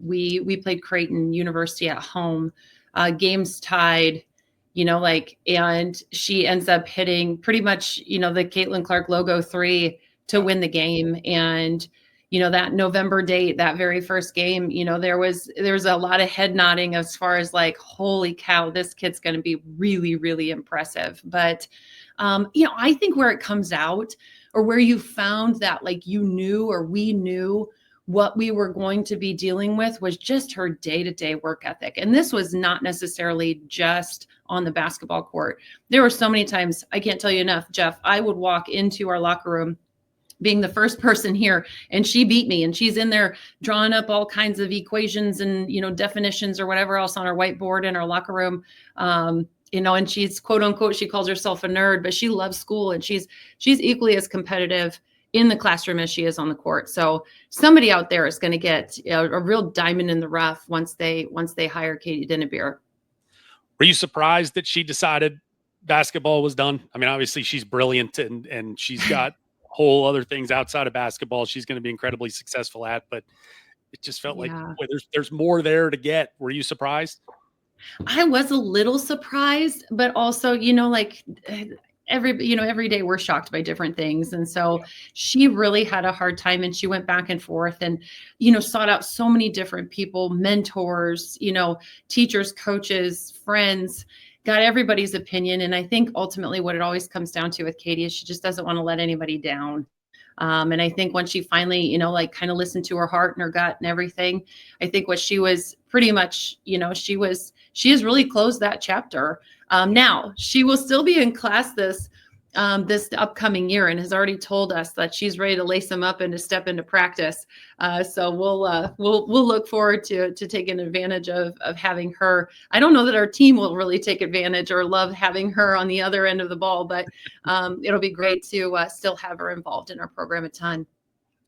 Speaker 3: we played Creighton University at home, games tied, and she ends up hitting pretty much, the Caitlin Clark logo 3 to win the game. And, that November date, that very first game, there was a lot of head nodding as far as holy cow, this kid's going to be really, really impressive. But, I think where it comes out, or where you found that you knew, or we knew what we were going to be dealing with, was just her day-to-day work ethic. And this was not necessarily just on the basketball court. There were so many times, I can't tell you enough, Jeff, I would walk into our locker room being the first person here, and she beat me, and she's in there drawing up all kinds of equations and, definitions or whatever else on our whiteboard in our locker room. And she's quote unquote, she calls herself a nerd, but she loves school, and she's equally as competitive in the classroom as she is on the court. So somebody out there is going to get a real diamond in the rough once they hire Katie Dinnebeer.
Speaker 1: Were you surprised that she decided basketball was done? I mean, obviously she's brilliant and she's got whole other things outside of basketball she's going to be incredibly successful at, but it just felt like there's more there to get. Were you surprised?
Speaker 3: I was a little surprised, but also, every day we're shocked by different things. And so she really had a hard time, and she went back and forth and, sought out so many different people, mentors, teachers, coaches, friends. got everybody's opinion. And I think ultimately what it always comes down to with Katie is she just doesn't want to let anybody down. And I think when she finally, like kind of listened to her heart and her gut and everything, I think what she was pretty much, she has really closed that chapter. Now she will still be in class this upcoming year and has already told us that she's ready to lace them up and to step into practice. So we'll look forward to taking advantage of having her. I don't know that our team will really take advantage or love having her on the other end of the ball, but it'll be great to still have her involved in our program a ton.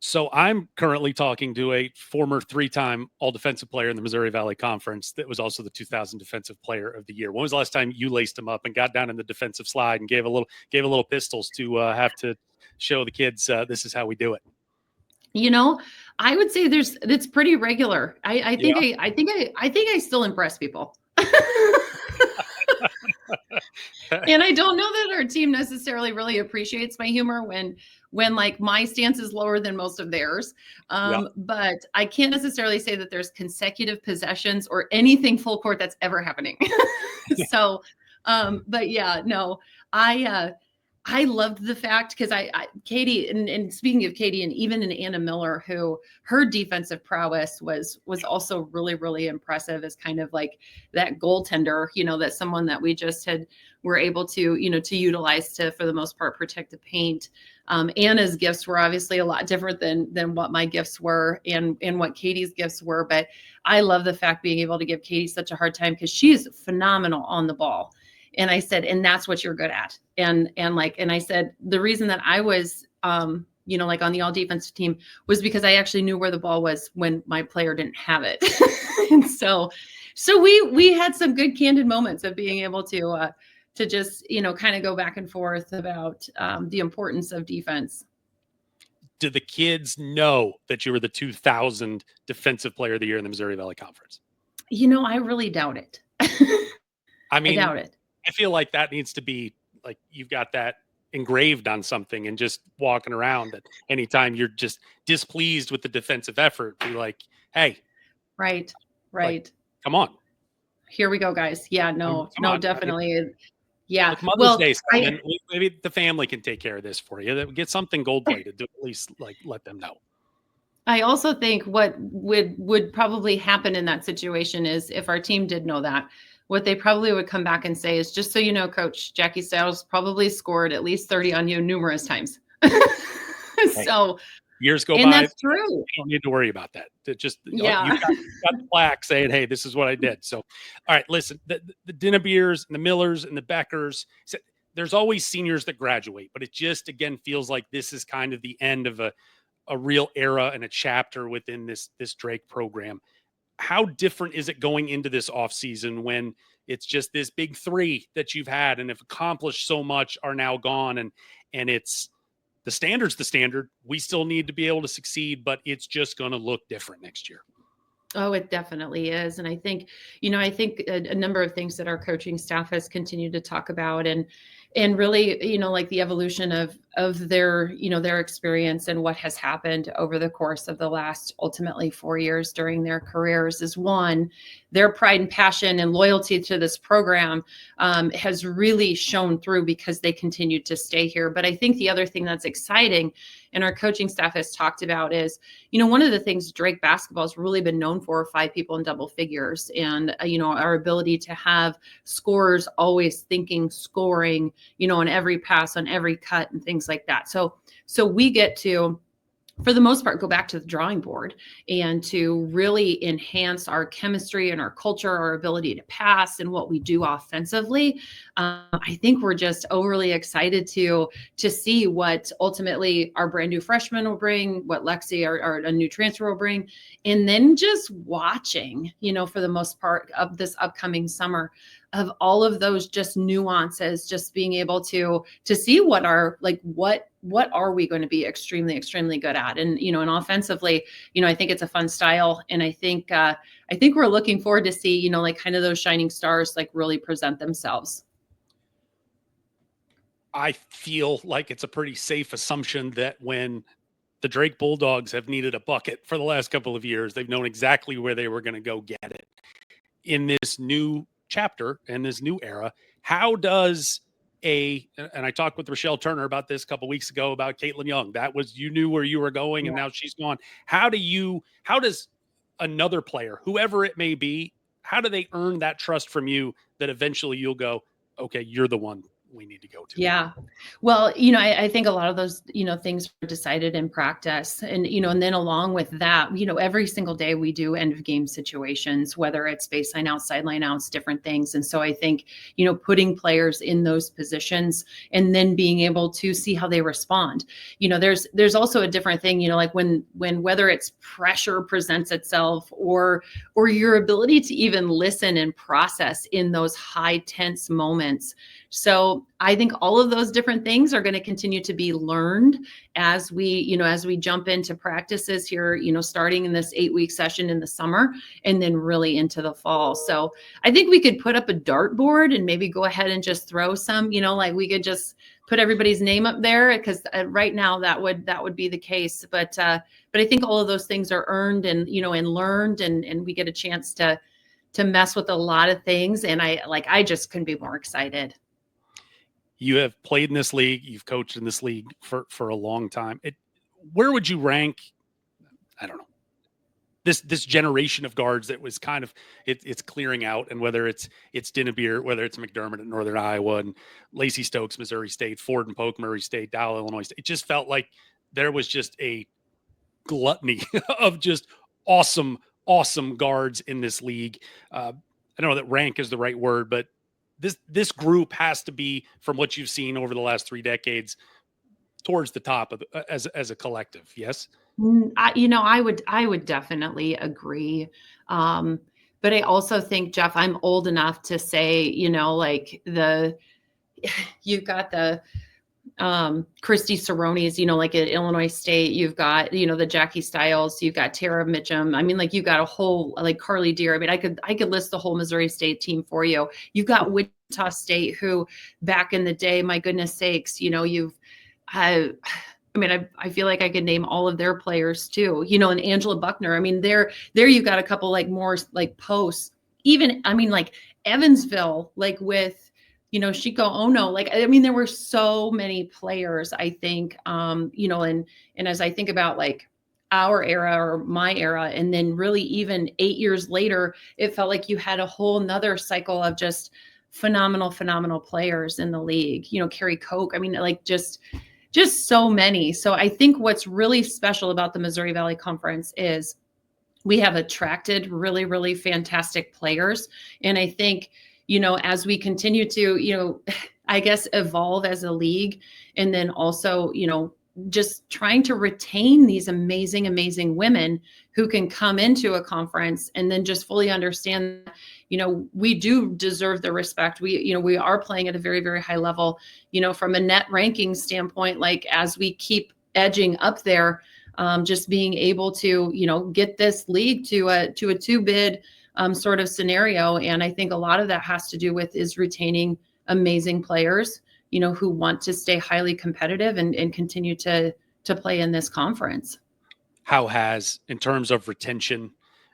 Speaker 1: So I'm currently talking to a former 3-time All-Defensive Player in the Missouri Valley Conference that was also the 2000 Defensive Player of the Year. When was the last time you laced him up and got down in the defensive slide and gave a little pistols to have to show the kids this is how we do it?
Speaker 3: I would say it's pretty regular. I think I still impress people. And I don't know that our team necessarily really appreciates my humor when like my stance is lower than most of theirs. But I can't necessarily say that there's consecutive possessions or anything full court that's ever happening. So, but yeah, no, I loved the fact because Katie, and speaking of Katie, and even in Anna Miller, who her defensive prowess was also really, really impressive as kind of like that goaltender, that someone that we just were able to, to utilize to, for the most part, protect the paint. Anna's gifts were obviously a lot different than what my gifts were and what Katie's gifts were. But I love the fact being able to give Katie such a hard time because she is phenomenal on the ball. And I said, and that's what you're good at. And I said, the reason that I was, like on the all defensive team was because I actually knew where the ball was when my player didn't have it. And so we had some good candid moments of being able to just, kind of go back and forth about the importance of defense.
Speaker 1: Do the kids know that you were the 2000 Defensive Player of the Year in the Missouri Valley Conference?
Speaker 3: I really doubt it.
Speaker 1: I
Speaker 3: doubt it.
Speaker 1: I feel like that needs to be like you've got that engraved on something and just walking around that anytime you're just displeased with the defensive effort, be like, hey.
Speaker 3: Right.
Speaker 1: Like, come on.
Speaker 3: Here we go, guys. Yeah, no, definitely. Yeah.
Speaker 1: Like Mother's Day, and maybe the family can take care of this for you. Get something gold plated to at least like let them know.
Speaker 3: I also think what would probably happen in that situation is if our team did know that, what they probably would come back and say is, just so you know, Coach, Jackie Styles probably scored at least 30 on you numerous times. So
Speaker 1: years go by.
Speaker 3: And that's true.
Speaker 1: You don't need to worry about that. You got the plaque saying, hey, this is what I did. So, all right, listen, the Dinnebeers and the Millers and the Beckers, there's always seniors that graduate, but it just, again, feels like this is kind of the end of a real era and a chapter within this Drake program. How different is it going into this offseason when it's just this big three that you've had and have accomplished so much are now gone and it's the standard. We still need to be able to succeed, but it's just going to look different next year.
Speaker 3: Oh, it definitely is. And I think, a number of things that our coaching staff has continued to talk about and really, like the evolution of their, their experience and what has happened over the course of the last ultimately 4 years during their careers is one, their pride and passion and loyalty to this program has really shown through because they continued to stay here. But I think the other thing that's exciting and our coaching staff has talked about is, one of the things Drake basketball has really been known for, 5 people in double figures and, our ability to have scorers always thinking, scoring, on every pass, on every cut and things like that. So we get to, for the most part, go back to the drawing board and to really enhance our chemistry and our culture, our ability to pass and what we do offensively. I think we're just overly excited to see what ultimately our brand new freshman will bring, what Lexi, our a new transfer will bring, and then just watching, for the most part of this upcoming summer, of all of those just nuances, just being able to see what are like, what are we going to be extremely, extremely good at? And, and offensively, I think it's a fun style. And I think we're looking forward to see, like kind of those shining stars, like really present themselves.
Speaker 1: I feel like it's a pretty safe assumption that when the Drake Bulldogs have needed a bucket for the last couple of years, they've known exactly where they were going to go get it. In this new chapter and this new era, how does and I talked with Rochelle Turner about this a couple weeks ago about Caitlin Young. That was, you knew where you were going, and now she's gone. How does another player, whoever it may be, how do they earn that trust from you that eventually you'll go, okay, you're the one we need to go to?
Speaker 3: Yeah. Well, I think a lot of those, things are decided in practice. And, and then along with that, every single day we do end of game situations, whether it's baseline outs, sideline outs, different things. And so I think, putting players in those positions and then being able to see how they respond. There's also a different thing, like when whether it's pressure presents itself or your ability to even listen and process in those high tense moments. So I think all of those different things are going to continue to be learned as we jump into practices here, starting in this 8-week session in the summer and then really into the fall. So I think we could put up a dartboard and maybe go ahead and just throw some, like we could just put everybody's name up there, because right now that would be the case. But I think all of those things are earned and, and learned, and we get a chance to mess with a lot of things. And I just couldn't be more excited.
Speaker 1: You have played in this league. You've coached in this league for a long time. Where would you rank, I don't know, this generation of guards that was kind of, it's clearing out, and whether it's Dinnebeer, whether it's McDermott at Northern Iowa, and Lacey Stokes, Missouri State, Ford and Polk, Murray State, Dowell, Illinois State. It just felt like there was just a gluttony of just awesome guards in this league. I don't know that rank is the right word, but this group has to be, from what you've seen over the last 3 decades, towards the top of as a collective. Yes.
Speaker 3: I would definitely agree. But I also think, Jeff, I'm old enough to say, like you've got the Christy Cerrone's, like at Illinois State, you've got, the Jackie Stiles, you've got Tara Mitchum. I mean, like you've got a whole, like Carly Deer. I mean, I could list the whole Missouri State team for you. You've got Wichita State, who back in the day, my goodness sakes, I feel like I could name all of their players too, and Angela Buckner. I mean, there you've got a couple like more like posts, even, I mean, like Evansville, like with, Shiko Ono, there were so many players, I think, and as I think about like our era or my era, and then really even 8 years later, it felt like you had a whole nother cycle of just phenomenal players in the league, Carrie Koch. I mean, like just so many. So I think what's really special about the Missouri Valley Conference is we have attracted really, really fantastic players. And I think, as we continue to, I guess, evolve as a league, and then also, just trying to retain these amazing women who can come into a conference and then just fully understand, we do deserve the respect. We are playing at a very, very high level, from a net ranking standpoint, like as we keep edging up there, just being able to, get this league to a 2-bid sort of scenario. And I think a lot of that has to do with is retaining amazing players, who want to stay highly competitive and continue to play in this conference.
Speaker 1: How has, in terms of retention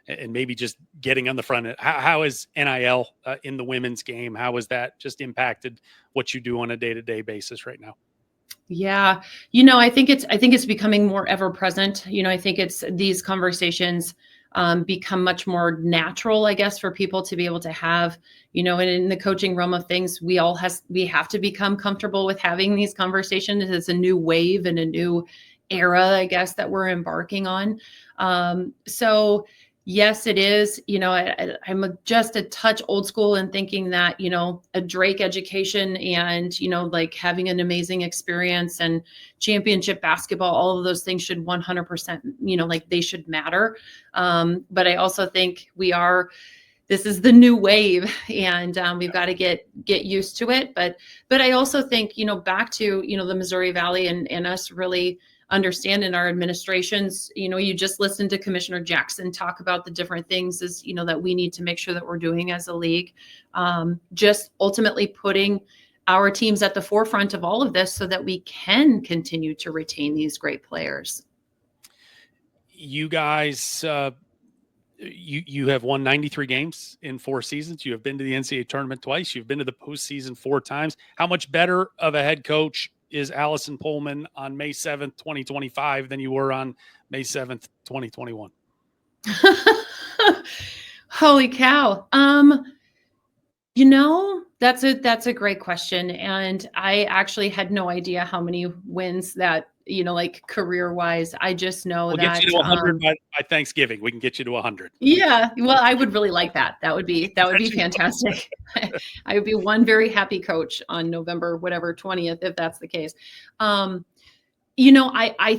Speaker 1: and maybe just getting on the front end, how is NIL in the women's game? How has that just impacted what you do on a day-to-day basis right now?
Speaker 3: Yeah. I think it's becoming more ever present. I think it's these conversations become much more natural, I guess, for people to be able to have, and in the coaching realm of things, we have to become comfortable with having these conversations. It's a new wave and a new era, I guess, that we're embarking on. So yes, it is. I'm just a touch old school in thinking that, a Drake education and, like having an amazing experience and championship basketball, all of those things should 100%, like they should matter. But I also think this is the new wave, and we've got to get used to it. But I also think, back to, the Missouri Valley and us really understand in our administrations, you just listened to Commissioner Jackson talk about the different things is, that we need to make sure that we're doing as a league, just ultimately putting our teams at the forefront of all of this so that we can continue to retain these great players.
Speaker 1: You guys, you have won 93 games in 4 seasons. You have been to the NCAA tournament twice. You've been to the postseason 4 times. How much better of a head coach is Allison Pohlman on May 7th, 2025 than you were on May 7th, 2021?
Speaker 3: Holy cow. That's a great question. And I actually had no idea how many wins that, like career wise. I just know
Speaker 1: we'll
Speaker 3: that
Speaker 1: get you to 100 by Thanksgiving. We can get you to 100.
Speaker 3: Yeah. Well, I would really like that. That would be fantastic. I would be one very happy coach on November, whatever, 20th, if that's the case. I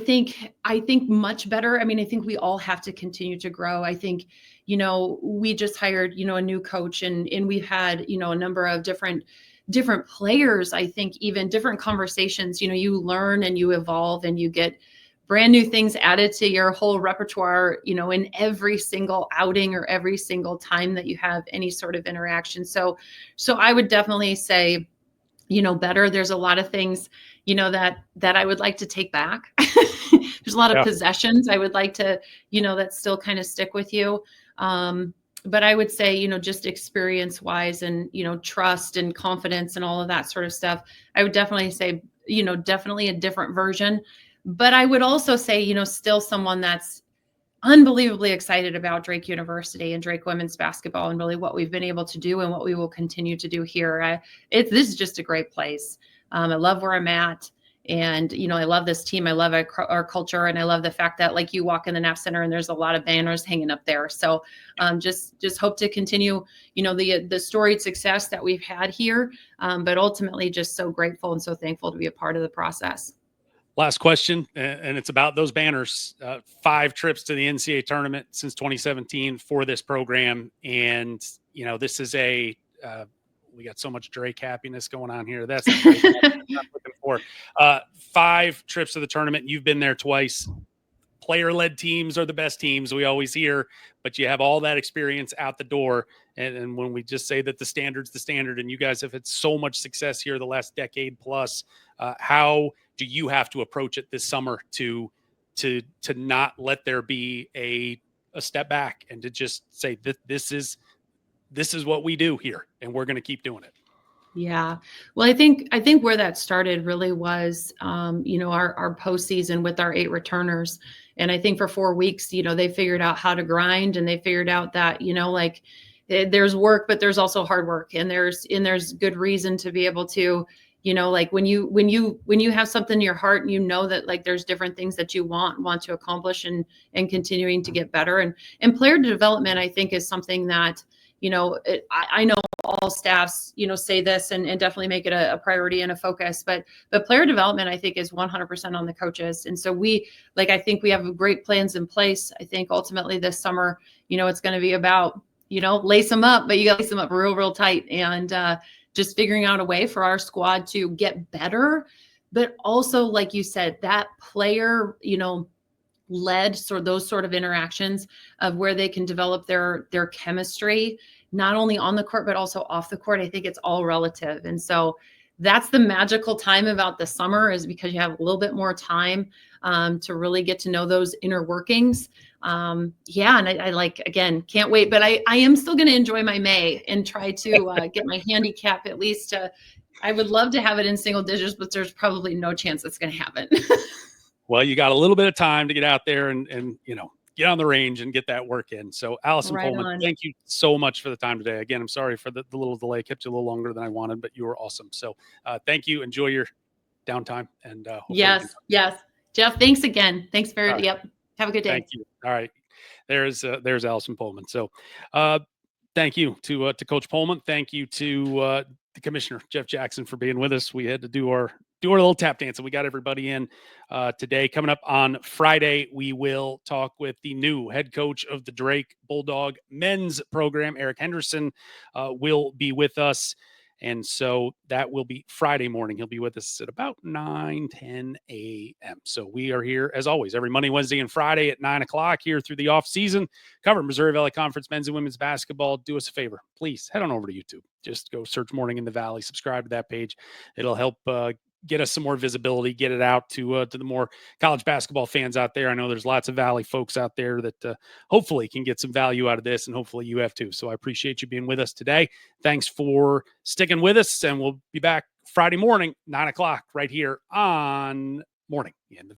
Speaker 3: think much better. I mean, I think we all have to continue to grow. I think, we just hired, a new coach and we've had, a number of different players. I think even different conversations, you learn and you evolve and you get brand new things added to your whole repertoire, in every single outing or every single time that you have any sort of interaction. So I would definitely say, better. There's a lot of things, that I would like to take back. There's a lot of possessions I would like to, that still kind of stick with you. But I would say, just experience wise and, trust and confidence and all of that sort of stuff. I would definitely say, definitely a different version. But I would also say, still someone that's unbelievably excited about Drake University and Drake women's basketball and really what we've been able to do and what we will continue to do here. This is just a great place. I love where I'm at. And, I love this team. I love our culture. And I love the fact that like you walk in the NAP Center and there's a lot of banners hanging up there. So just hope to continue, the storied success that we've had here. But ultimately just so grateful and so thankful to be a part of the process.
Speaker 1: Last question, and it's about those banners. 5 trips to the NCAA tournament since 2017 for this program. And, this is we got so much Drake happiness going on here. That's the Drake I'm looking for. 5 trips to the tournament. You've been there twice. Player-led teams are the best teams, we always hear, but you have all that experience out the door. And when we just say that the standard's the standard, and you guys have had so much success here the last decade plus, how do you have to approach it this summer to not let there be a step back and to just say that this is what we do here and we're going to keep doing it?
Speaker 3: Yeah. Well, I think where that started really was, our postseason with our 8 returners. And I think for 4 weeks, they figured out how to grind and they figured out that, there's work, but there's also hard work and there's good reason to be able to, like when you have something in your heart and that like there's different things that you want to accomplish and continuing to get better and player development, I think is something that, I know all staffs, say this and definitely make it a priority and a focus, but player development, I think is 100% on the coaches. And so I think we have great plans in place. I think ultimately this summer, it's going to be about, lace them up, but you got to lace them up real, real tight and, just figuring out a way for our squad to get better, but also, like you said, that player, led those sort of interactions of where they can develop their chemistry, not only on the court, but also off the court. I think it's all relative. And so that's the magical time about the summer is because you have a little bit more time to really get to know those inner workings. And I again, can't wait, but I am still going to enjoy my May and try to get my handicap at least I would love to have it in single digits, but there's probably no chance that's going to happen.
Speaker 1: Well, you got a little bit of time to get out there and get on the range and get that work in. So Allison Pohlman, thank you so much for the time today. Again, I'm sorry for the little delay, kept you a little longer than I wanted, but you were awesome. So thank you. Enjoy your downtime. And
Speaker 3: yes. Jeff, thanks again. Thanks for, Yep. Have a good day.
Speaker 1: Thank you. All right. There's Allison Pohlman. So thank you to Coach Pohlman. Thank you to the commissioner, Jeff Jackson, for being with us. We had to do our little tap dance and we got everybody in today. Coming up on Friday, we will talk with the new head coach of the Drake Bulldog men's program. Eric Henderson will be with us. And so that will be Friday morning. He'll be with us at about 9:10 a.m. So we are here, as always, every Monday, Wednesday, and Friday at 9 o'clock here through the off season. Cover Missouri Valley Conference men's and women's basketball. Do us a favor. Please head on over to YouTube. Just go search Morning in the Valley. Subscribe to that page. It'll help get us some more visibility, get it out to the more college basketball fans out there. I know there's lots of Valley folks out there that hopefully can get some value out of this, and hopefully you have too. So I appreciate you being with us today. Thanks for sticking with us, and we'll be back Friday morning, 9 o'clock, right here on Morning in the